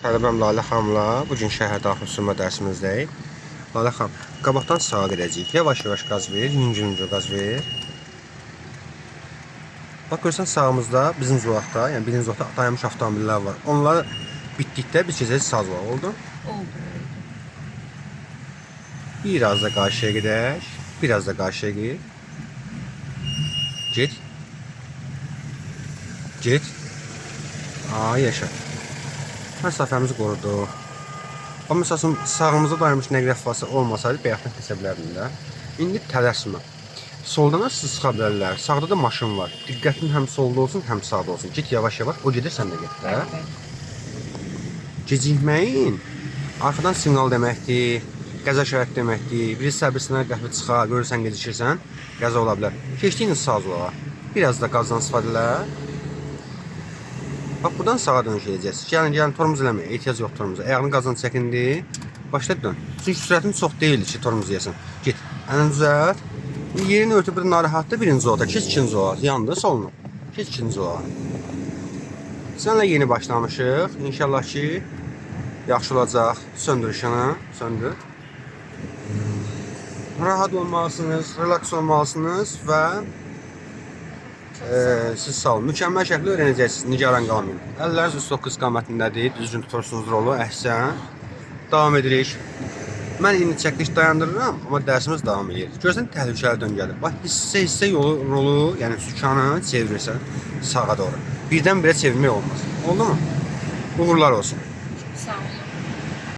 Tələbəm Lalə xanımla bugün şəhər daxil sürmə dərsimizdəyik. Lalə xanım, qabaqdan sağa gedəcəyik. Yavaş-yavaş qaz ver, yüngül-yüngül qaz ver. Bax, görürsən sağımızda bizim zolaqda, yəni birinci zolaqda dayanmış avtomobillər var. Onlar bitdikdə biz keçəcəyik sağ zolağa, oldu? Oldu. Biraz da qarşıya gedək. Biraz da qarşıya ged. Get. Get. Yaşa. Məsafəmizi qoruduq. Amma məsələn sağımızda dayanmış nəqliyyat vasitəsi olmasaydı bayaqdan keçə bilərdim də. İndi tələsmə. Soldan da sizi sıxa bilərlər. Sağda da maşın var. Diqqətin həm solda olsun, həm sağda olsun. Get yavaş-yavaş. O gedir, sən də get də. Gecikməyin arxadan siqnal deməkdir, qəza şərait deməkdir. Biri səbirsinə qəhvə çıxar, görürsən gecikirsən, qəza ola bilər. Keçdiyiniz sağ zolağa. Biraz da qazdan istifadə elə. Bax, buradan sağa dönüş edəcəksiniz. Gəlin, tormuz eləməyə, ehtiyac yox tormuza. Ayağını qazdan çəkindi, başla dön. Çünki sürətin çox deyil ki, tormuz yeyəsən. Get, əlini düzəlt. Yerini örtüb bir narahatdır, birinci zolağa. Keç ikinci zolağa, yandı, solunu. Keç ikinci zolağa. Sənlə yeni başlamışıq. İnşallah ki, yaxşı olacaq. Söndür işini, söndür. Rahat olmalısınız, relaks olmalısınız və siz sağ olun. Mükəmməl şəkildə öyrənəcəksiniz, nigaran qalmayın. Əlləriniz üst stop istiqamətindədir, düzgün tutursunuz rolu, əhsən. Davam edirik. Mən indi çəkiliş dayandırıram, amma dərsimiz davam edir. Görürsən, təhlükəli döngədir. Bax, hissə rolu, yəni sükanı çevirirsən sağa doğru. Birdən-birə çevirmək olmaz. Oldu mu? Uğurlar olsun.